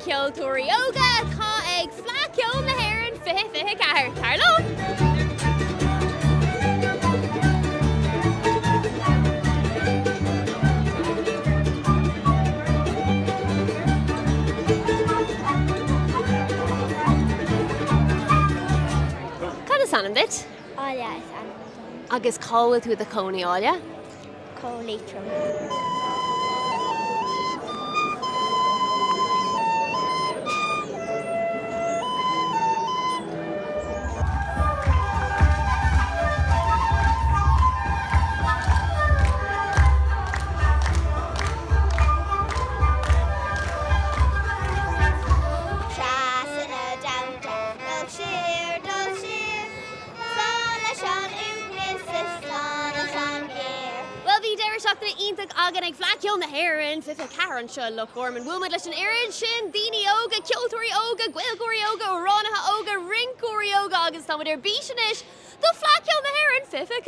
ceol Tuilleadh cá ag Fleadh Cheoil na hÉireann fiche ceathair. Tarlo! Cad is anam dit? Áile is an Agus cáil tú a cónaí áile? cólítrum. Well, bhí deir seachtainna iontaich agan ag Fleadh Cheoil na hÉireann fiche ceathair seo Loch Garman. Bhfuil muid leis an éireann sin daoine óga, ceoltóirí óga, gaeilgóirí óga, ránatha óga, rincóirí óga agus tá muid ar bíis inis do Fleadh Cheoil na hÉireann fiche